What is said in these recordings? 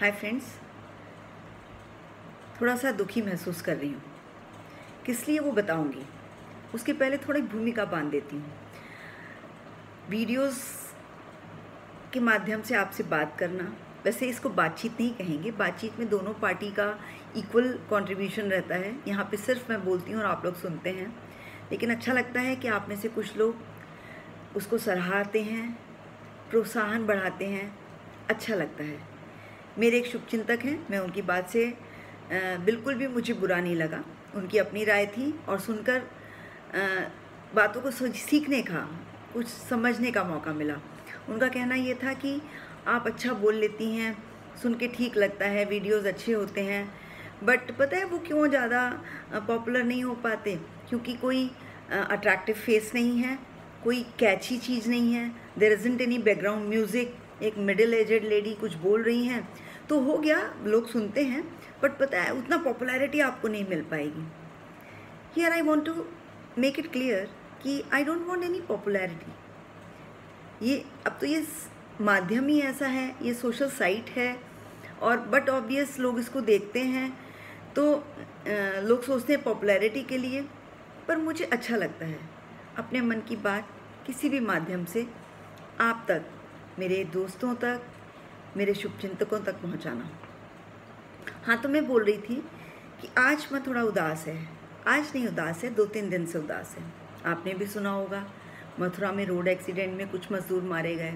Hi friends, थोड़ा सा दुखी महसूस कर रही हूँ। किस लिए वो बताऊँगी। उसके पहले थोड़ी भूमिका बांध देती हूँ। वीडियोस के माध्यम से आपसे बात करना, वैसे इसको बातचीत नहीं कहेंगे, बातचीत में दोनों पार्टी का इक्वल कंट्रीब्यूशन रहता है। यहाँ पे सिर्फ मैं बोलती हूँ और आप लोग सुनते हैं, लेकिन अच्छा लगता है कि आप में से कुछ लोग उसको सराहते हैं, प्रोत्साहन बढ़ाते हैं। अच्छा लगता है। मेरे एक शुभचिंतक हैं, मैं उनकी बात से बिल्कुल भी मुझे बुरा नहीं लगा। उनकी अपनी राय थी और सुनकर बातों को सीखने का, कुछ समझने का मौका मिला। उनका कहना ये था कि आप अच्छा बोल लेती हैं, सुन के ठीक लगता है, वीडियोस अच्छे होते हैं, बट पता है वो क्यों ज़्यादा पॉपुलर नहीं हो पाते? क्योंकि कोई अट्रैक्टिव फेस नहीं है, कोई कैची चीज़ नहीं है, there isn't any background music. एक मिडिल एजेड लेडी कुछ बोल रही हैं तो हो गया, लोग सुनते हैं, बट पता है उतना पॉपुलैरिटी आपको नहीं मिल पाएगी। Here I want to make it clear कि I don't want any popularity. ये अब तो ये माध्यम ही ऐसा है, ये सोशल साइट है, और बट ऑब्वियस लोग इसको देखते हैं तो लोग सोचते हैं पॉपुलैरिटी के लिए। पर मुझे अच्छा लगता है अपने मन की बात किसी भी माध्यम से आप तक, मेरे दोस्तों तक, मेरे शुभचिंतकों तक पहुंचाना। हाँ, तो मैं बोल रही थी कि आज मैं थोड़ा उदास है। आज नहीं उदास है, 2-3 दिन से उदास है। आपने भी सुना होगा, मथुरा में रोड एक्सीडेंट में कुछ मजदूर मारे गए,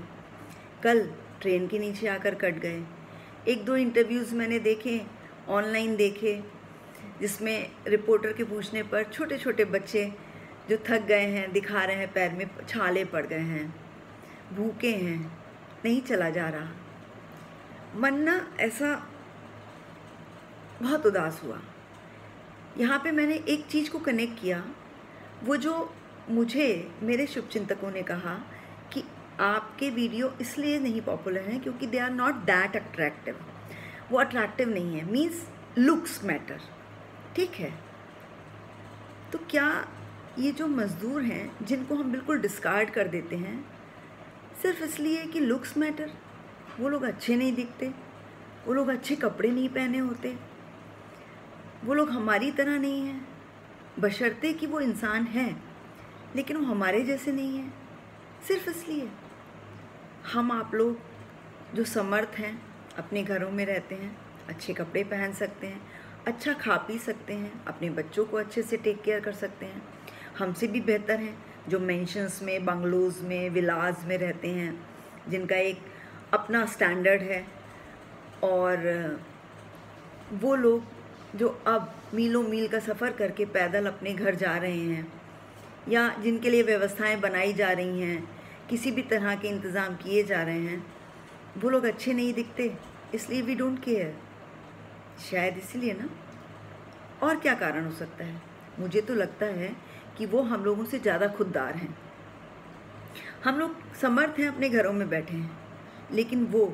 कल ट्रेन के नीचे आकर कट गए। 1-2 इंटरव्यूज़ मैंने देखे, ऑनलाइन देखे, जिसमें रिपोर्टर के पूछने पर छोटे छोटे बच्चे जो थक गए हैं दिखा रहे हैं, पैर में छाले पड़ गए हैं, भूखे हैं, नहीं चला जा रहा। मन ना ऐसा बहुत उदास हुआ। यहाँ पे मैंने एक चीज़ को कनेक्ट किया, वो जो मुझे मेरे शुभचिंतकों ने कहा कि आपके वीडियो इसलिए नहीं पॉपुलर हैं क्योंकि they are not that attractive. वो अट्रैक्टिव नहीं है, मीन्स लुक्स मैटर। ठीक है, तो क्या ये जो मज़दूर हैं जिनको हम बिल्कुल डिस्कार्ड कर देते हैं सिर्फ इसलिए कि लुक्स मैटर, वो लोग अच्छे नहीं दिखते, वो लोग अच्छे कपड़े नहीं पहने होते, वो लोग हमारी तरह नहीं हैं, बशर्ते कि वो इंसान हैं लेकिन वो हमारे जैसे नहीं हैं, सिर्फ इसलिए? हम आप लोग जो समर्थ हैं, अपने घरों में रहते हैं, अच्छे कपड़े पहन सकते हैं, अच्छा खा पी सकते हैं, अपने बच्चों को अच्छे से टेक केयर कर सकते हैं, हमसे भी बेहतर हैं जो मेंशंस में, बंगलोज़ में, विलाज में रहते हैं, जिनका एक अपना स्टैंडर्ड है। और वो लोग जो अब मीलों मील का सफ़र करके पैदल अपने घर जा रहे हैं, या जिनके लिए व्यवस्थाएं बनाई जा रही हैं, किसी भी तरह के इंतज़ाम किए जा रहे हैं, वो लोग अच्छे नहीं दिखते, इसलिए वी डोंट केयर। शायद इसीलिए ना, और क्या कारण हो सकता है? मुझे तो लगता है कि वो हम लोगों से ज़्यादा खुददार हैं। हम लोग समर्थ हैं, अपने घरों में बैठे हैं, लेकिन वो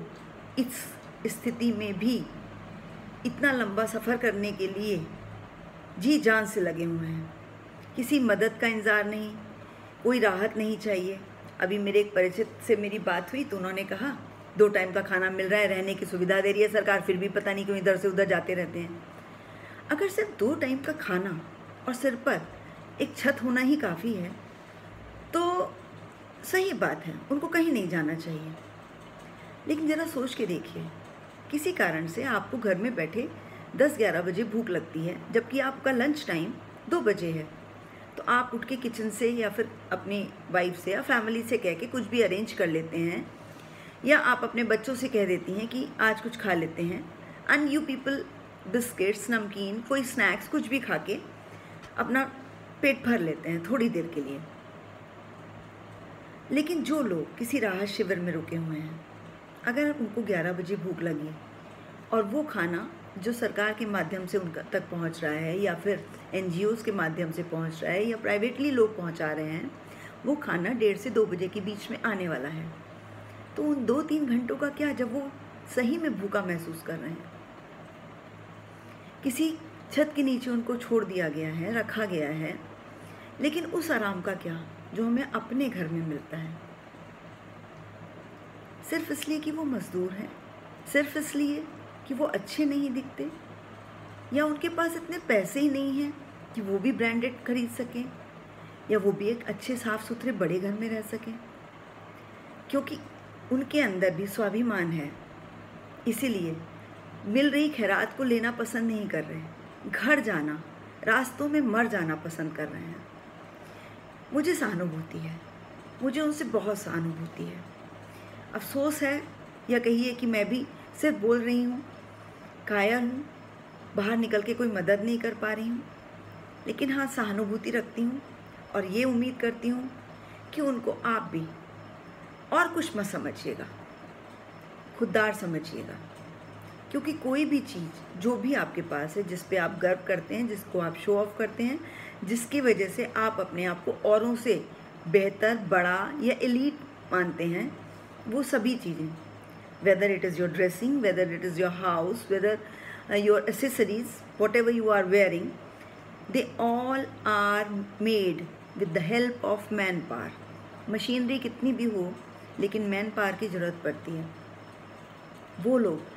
इस स्थिति में भी इतना लंबा सफ़र करने के लिए जी जान से लगे हुए हैं। किसी मदद का इंतज़ार नहीं, कोई राहत नहीं चाहिए। अभी मेरे एक परिचित से मेरी बात हुई तो उन्होंने कहा 2 टाइम का खाना मिल रहा है, रहने की सुविधा दे रही है सरकार, फिर भी पता नहीं क्यों इधर से उधर जाते रहते हैं। अगर सिर्फ 2 टाइम का खाना और सिर पर एक छत होना ही काफ़ी है तो सही बात है, उनको कहीं नहीं जाना चाहिए। लेकिन ज़रा सोच के देखिए, किसी कारण से आपको घर में बैठे 10-11 बजे भूख लगती है, जबकि आपका लंच टाइम 2 बजे है, तो आप उठ के किचन से या फिर अपनी वाइफ से या फैमिली से कह के कुछ भी अरेंज कर लेते हैं, या आप अपने बच्चों से कह देती हैं कि आज कुछ खा लेते हैं, एंड यू पीपल बिस्किट्स, नमकीन, कोई स्नैक्स कुछ भी खा के अपना पेट भर लेते हैं थोड़ी देर के लिए। लेकिन जो लोग किसी राहत शिविर में रुके हुए हैं, अगर उनको 11 बजे भूख लगी और वो खाना जो सरकार के माध्यम से उनका तक पहुंच रहा है, या फिर NGOs के माध्यम से पहुंच रहा है, या प्राइवेटली लोग पहुंचा रहे हैं, वो खाना 1:30 से 2 बजे के बीच में आने वाला है, तो उन 2-3 घंटों का क्या, जब वो सही में भूखा महसूस कर रहे हैं, किसी छत के नीचे उनको छोड़ दिया गया है, रखा गया है, लेकिन उस आराम का क्या जो हमें अपने घर में मिलता है? सिर्फ इसलिए कि वो मज़दूर हैं, सिर्फ इसलिए कि वो अच्छे नहीं दिखते, या उनके पास इतने पैसे ही नहीं हैं कि वो भी ब्रांडेड खरीद सकें, या वो भी एक अच्छे साफ़ सुथरे बड़े घर में रह सकें, क्योंकि उनके अंदर भी स्वाभिमान है। इसीलिए मिल रही खैरात को लेना पसंद नहीं कर रहे, घर जाना, रास्तों में मर जाना पसंद कर रहे हैं। मुझे सहानुभूति है, मुझे उनसे बहुत सहानुभूति है। अफसोस है, या कहिए कि मैं भी सिर्फ बोल रही हूँ, कायल हूँ, बाहर निकल के कोई मदद नहीं कर पा रही हूँ, लेकिन हाँ सहानुभूति रखती हूँ और ये उम्मीद करती हूँ कि उनको आप भी और कुछ मत समझिएगा, खुददार समझिएगा। क्योंकि कोई भी चीज़ जो भी आपके पास है, जिस पे आप गर्व करते हैं, जिसको आप शो ऑफ करते हैं, जिसकी वजह से आप अपने आप को औरों से बेहतर, बड़ा या एलीट मानते हैं, वो सभी चीज़ें, whether it is your dressing, whether it is your house, whether your accessories, whatever you are wearing, they all are made with the help of manpower. Machinery कितनी भी हो, लेकिन मैन पावर की ज़रूरत पड़ती है। वो लोग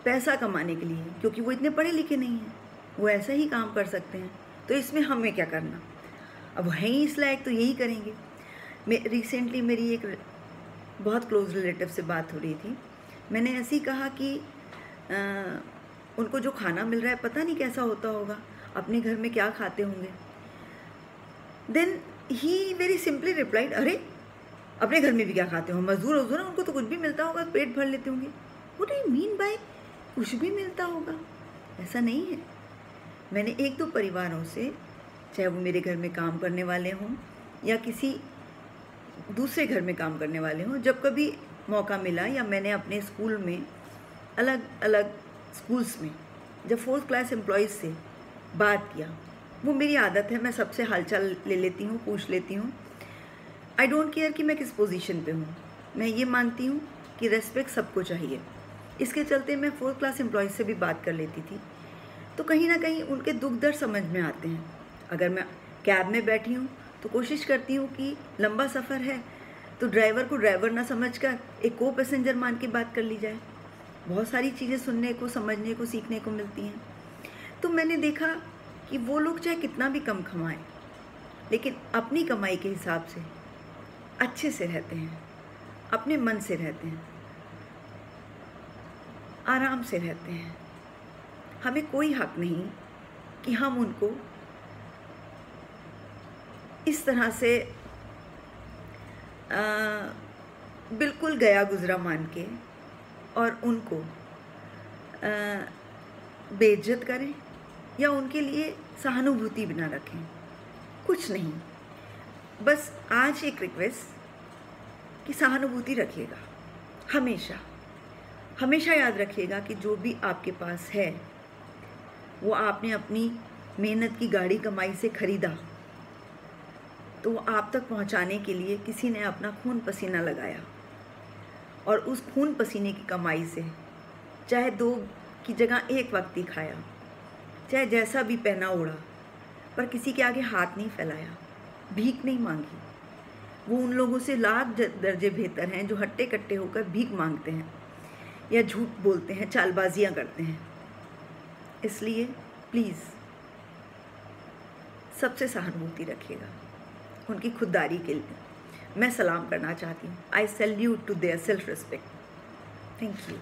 पैसा कमाने के लिए, क्योंकि वो इतने पढ़े लिखे नहीं हैं, वो ऐसा ही काम कर सकते हैं, तो इसमें हमें क्या करना। अब वो हैं ही इस लायक, तो यही करेंगे। रिसेंटली मेरी एक बहुत क्लोज रिलेटिव से बात हो रही थी। मैंने ऐसे ही कहा कि उनको जो खाना मिल रहा है पता नहीं कैसा होता होगा, अपने घर में क्या खाते होंगे। Then he very simply replied, अरे अपने घर में भी क्या खाते हो, मजदूर वजूर, उनको तो कुछ भी मिलता होगा, पेट भर लेते होंगे। व्हाट आई मीन बाय कुछ भी मिलता होगा? ऐसा नहीं है। मैंने एक दो परिवारों से, चाहे वो मेरे घर में काम करने वाले हों या किसी दूसरे घर में काम करने वाले हों, जब कभी मौका मिला या मैंने अपने स्कूल में, अलग अलग स्कूल्स में जब 4th क्लास एम्प्लॉयज़ से बात किया, वो मेरी आदत है, मैं सबसे हालचाल ले लेती हूँ, पूछ लेती हूँ। आई डोंट केयर कि मैं किस पोजीशन पे हूँ। मैं ये मानती हूँ कि रेस्पेक्ट सबको चाहिए। इसके चलते मैं 4th क्लास एम्प्लॉयज़ से भी बात कर लेती थी, तो कहीं ना कहीं उनके दुख दर्द समझ में आते हैं। अगर मैं कैब में बैठी हूँ तो कोशिश करती हूँ कि लंबा सफ़र है तो ड्राइवर को ड्राइवर ना समझकर एक को पैसेंजर मान के बात कर ली जाए। बहुत सारी चीज़ें सुनने को, समझने को, सीखने को मिलती हैं। तो मैंने देखा कि वो लोग चाहे कितना भी कम कमाएं, लेकिन अपनी कमाई के हिसाब से अच्छे से रहते हैं, अपने मन से रहते हैं, आराम से रहते हैं। हमें कोई हक नहीं कि हम उनको इस तरह से बिल्कुल गया गुजरा मान के और उनको बेइज्जत करें या उनके लिए सहानुभूति बिना रखें। कुछ नहीं, बस आज एक रिक्वेस्ट कि सहानुभूति रखिएगा। हमेशा हमेशा याद रखिएगा कि जो भी आपके पास है वो आपने अपनी मेहनत की गाड़ी कमाई से ख़रीदा, तो वो आप तक पहुंचाने के लिए किसी ने अपना खून पसीना लगाया, और उस खून पसीने की कमाई से चाहे 2 की जगह 1 वक्त ही खाया, चाहे जैसा भी पहना ओढ़ा, पर किसी के आगे हाथ नहीं फैलाया, भीख नहीं मांगी। वो उन लोगों से लाख दर्जे बेहतर हैं जो हट्टे कट्टे होकर भीख मांगते हैं या झूठ बोलते हैं, चालबाजियाँ करते हैं। इसलिए प्लीज़ सबसे सहानुभूति रखिएगा, उनकी खुददारी के लिए मैं सलाम करना चाहती हूँ। I salute to their self respect. Thank you.